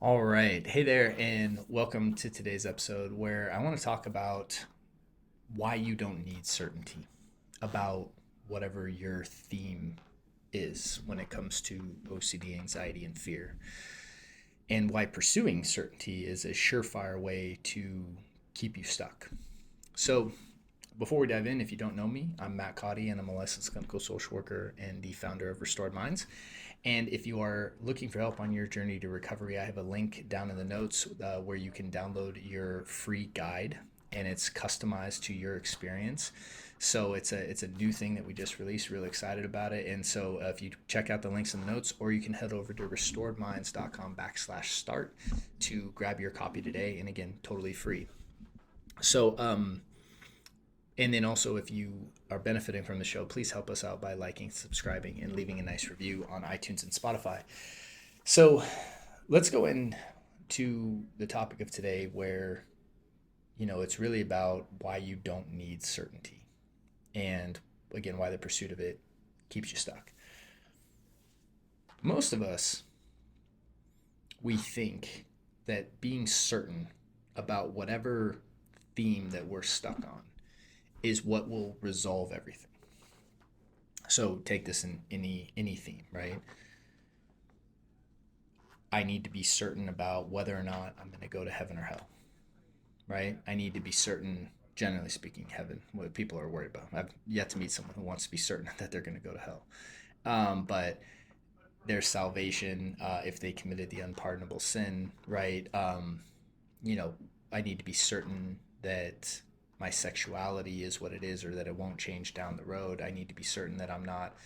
All right. Hey there, and welcome to today's episode where I want to talk about why you don't need certainty about whatever your theme is when it comes to OCD, anxiety, and fear, and why pursuing certainty is a surefire way to keep you stuck. So, before we dive in, if you don't know me, I'm Matt Codde, and I'm a licensed clinical social worker and the founder of Restored Minds. And if you are looking for help on your journey to recovery, I have a link down in the notes where you can download your free guide, and it's customized to your experience. So it's a new thing that we just released. Really excited about it. And so if you check out the links in the notes, or you can head over to restoredminds.com/start to grab your copy today. And again, totally free. So and then also, if you are benefiting from the show, please help us out by liking, subscribing, and leaving a nice review on iTunes and Spotify. So let's go into the topic of today where, it's really about why you don't need certainty. And again, why the pursuit of it keeps you stuck. Most of us, we think that being certain about whatever theme that we're stuck on is what will resolve everything. So take this in any theme, right? I need to be certain about whether or not I'm going to go to heaven or hell, right? I need to be certain, generally speaking, heaven, what people are worried about. I've yet to meet someone who wants to be certain that they're going to go to hell. But their salvation, if they committed the unpardonable sin, right? I need to be certain that my sexuality is what it is, or that it won't change down the road. I need to be certain that I'm not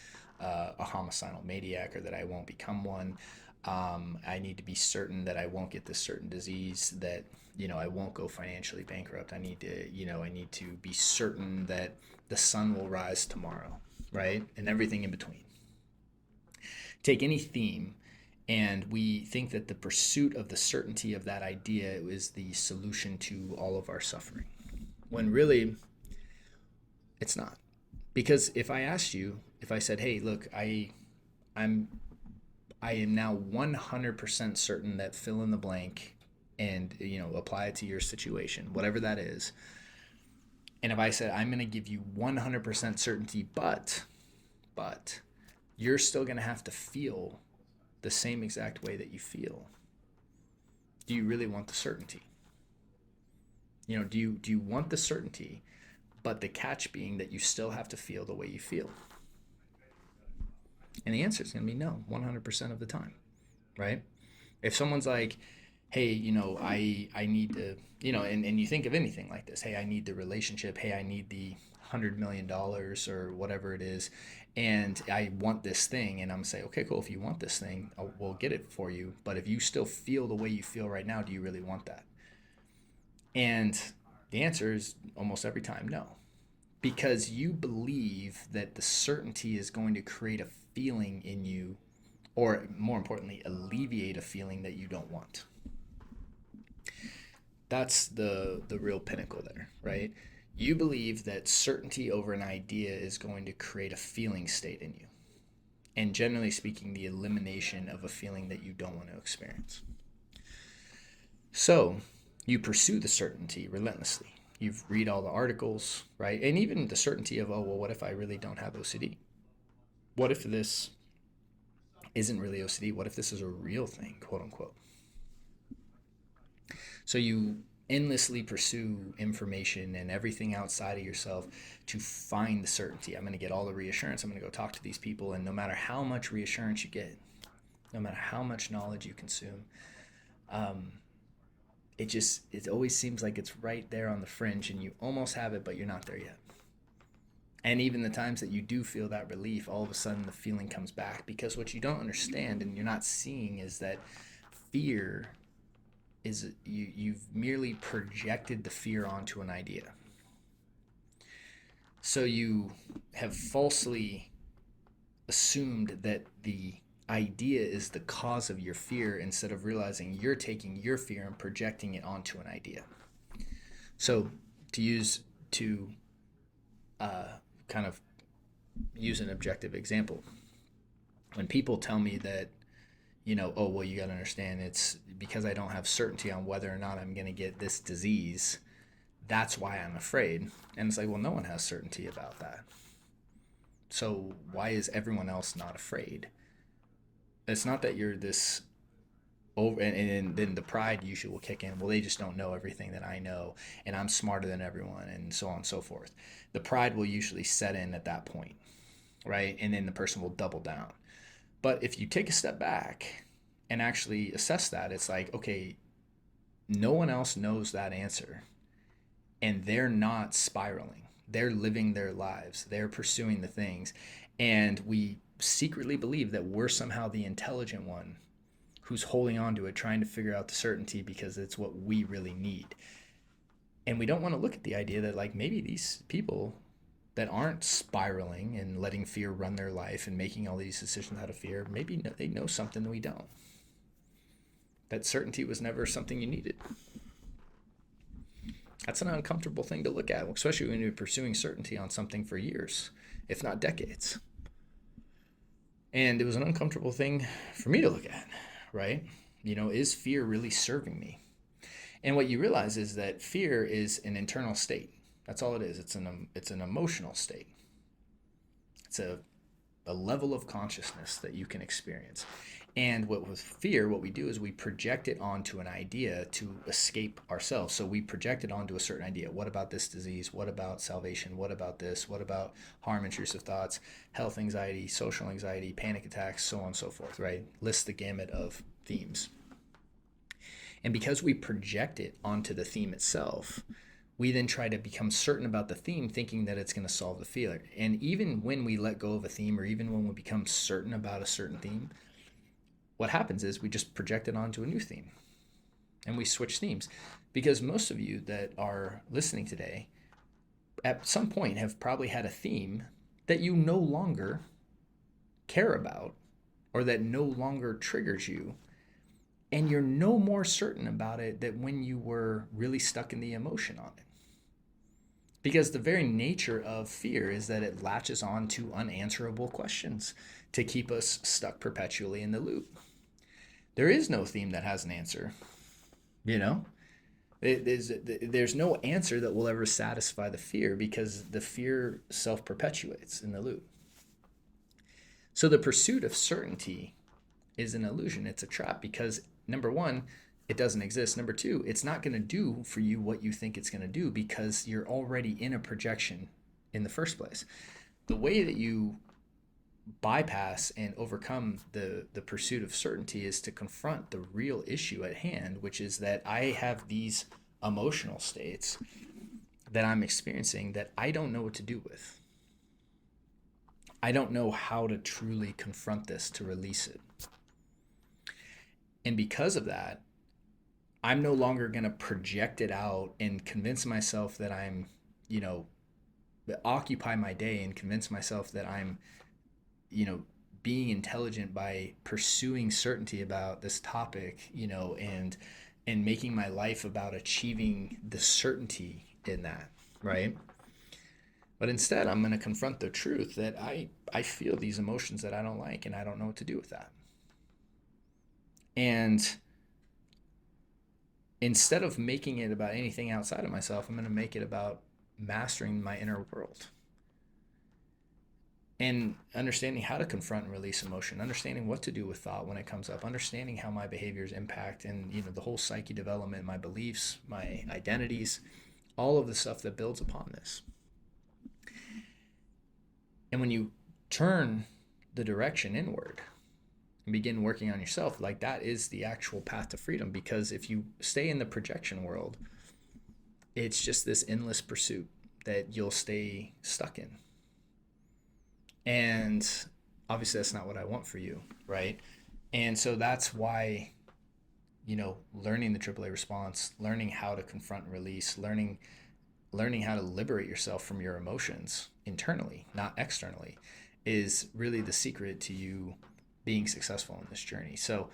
a homicidal maniac, or that I won't become one. I need to be certain that I won't get this certain disease, that I won't go financially bankrupt. I need to be certain that the sun will rise tomorrow, right? And everything in between. Take any theme, and we think that the pursuit of the certainty of that idea is the solution to all of our suffering, when really it's not. Because if I said, hey, look, I'm I am now 100% certain that fill in the blank, and apply it to your situation, whatever that is. And if I said I'm going to give you 100% certainty, but you're still going to have to feel the same exact way that you feel, do you really want the certainty? Do you want the certainty, but the catch being that you still have to feel the way you feel? And the answer is going to be no, 100% of the time, right? If someone's like, hey, I need to, and you think of anything like this, hey, I need the relationship, hey, I need the $100 million or whatever it is, and I want this thing, and I'm saying, okay, cool, if you want this thing, we'll get it for you. But if you still feel the way you feel right now, do you really want that? And the answer is almost every time no, because you believe that the certainty is going to create a feeling in you, or more importantly, alleviate a feeling that you don't want. That's the real pinnacle there, right? You believe that certainty over an idea is going to create a feeling state in you. And generally speaking, the elimination of a feeling that you don't want to experience. So you pursue the certainty relentlessly. You read all the articles, right? And even the certainty of, oh, well, what if I really don't have OCD? What if this isn't really OCD? What if this is a real thing, quote unquote? So you endlessly pursue information and everything outside of yourself to find the certainty. I'm going to get all the reassurance. I'm going to go talk to these people. And no matter how much reassurance you get, no matter how much knowledge you consume, it always seems like it's right there on the fringe, and you almost have it, but you're not there yet. And even the times that you do feel that relief, all of a sudden the feeling comes back, because what you don't understand and you're not seeing is that fear is you've merely projected the fear onto an idea. So you have falsely assumed that the idea is the cause of your fear, instead of realizing you're taking your fear and projecting it onto an idea. So to kind of use an objective example, when people tell me that oh, well, you got to understand it's because I don't have certainty on whether or not I'm going to get this disease. That's why I'm afraid. And it's like, well, no one has certainty about that. So why is everyone else not afraid? It's not that you're this over, and then the pride usually will kick in. Well, they just don't know everything that I know, and I'm smarter than everyone, and so on and so forth. The pride will usually set in at that point, right? And then the person will double down. But if you take a step back and actually assess that, it's like, okay, no one else knows that answer, and they're not spiraling. They're living their lives. They're pursuing the things. And we secretly believe that we're somehow the intelligent one who's holding on to it, trying to figure out the certainty because it's what we really need. And we don't want to look at the idea that, like, maybe these people that aren't spiraling and letting fear run their life and making all these decisions out of fear, maybe they know something that we don't. That certainty was never something you needed. That's an uncomfortable thing to look at, especially when you're pursuing certainty on something for years, if not decades. And it was an uncomfortable thing for me to look at, right? Is fear really serving me? And what you realize is that fear is an internal state. That's all it is. It's an emotional state. It's a level of consciousness that you can experience. And with fear, what we do is we project it onto an idea to escape ourselves. So we project it onto a certain idea. What about this disease? What about salvation? What about this? What about harm, intrusive thoughts, health anxiety, social anxiety, panic attacks, so on and so forth, right? List the gamut of themes. And because we project it onto the theme itself, we then try to become certain about the theme, thinking that it's going to solve the fear. And even when we let go of a theme, or even when we become certain about a certain theme, what happens is we just project it onto a new theme and we switch themes. Because most of you that are listening today at some point have probably had a theme that you no longer care about, or that no longer triggers you, and you're no more certain about it than when you were really stuck in the emotion on it. Because the very nature of fear is that it latches on to unanswerable questions to keep us stuck perpetually in the loop. There is no theme that has an answer, There's no answer that will ever satisfy the fear, because the fear self-perpetuates in the loop. So the pursuit of certainty is an illusion. It's a trap, because number one, it doesn't exist. Number two, it's not going to do for you what you think it's going to do, because you're already in a projection in the first place. The way that you bypass and overcome the pursuit of certainty is to confront the real issue at hand, which is that I have these emotional states that I'm experiencing that I don't know what to do with. I don't know how to truly confront this, to release it. And because of that, I'm no longer going to project it out and convince myself that I'm, occupy my day and convince myself that I'm, being intelligent by pursuing certainty about this topic, and making my life about achieving the certainty in that, right? But instead, I'm going to confront the truth that I feel these emotions that I don't like, and I don't know what to do with that. And instead of making it about anything outside of myself, I'm going to make it about mastering my inner world. And understanding how to confront and release emotion, understanding what to do with thought when it comes up, understanding how my behaviors impact and the whole psyche development, my beliefs, my identities, all of the stuff that builds upon this. And when you turn the direction inward and begin working on yourself, like, that is the actual path to freedom. Because if you stay in the projection world, it's just this endless pursuit that you'll stay stuck in. And obviously that's not what I want for you, right? And so that's why, learning the AAA response, learning how to confront and release, learning how to liberate yourself from your emotions internally, not externally, is really the secret to you being successful in this journey. So,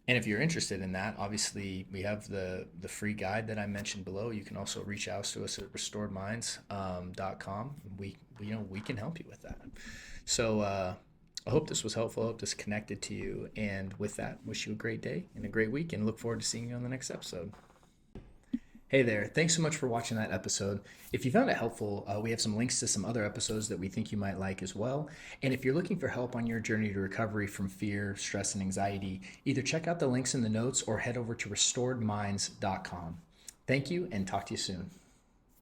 and if you're interested in that, obviously we have the free guide that I mentioned below. You can also reach out to us at restoredminds.com. We can help you with that. So I hope this was helpful. I hope this connected to you. And with that, wish you a great day and a great week, and look forward to seeing you on the next episode. Hey there, thanks so much for watching that episode. If you found it helpful, we have some links to some other episodes that we think you might like as well. And if you're looking for help on your journey to recovery from fear, stress, and anxiety, either check out the links in the notes or head over to restoredminds.com. Thank you, and talk to you soon.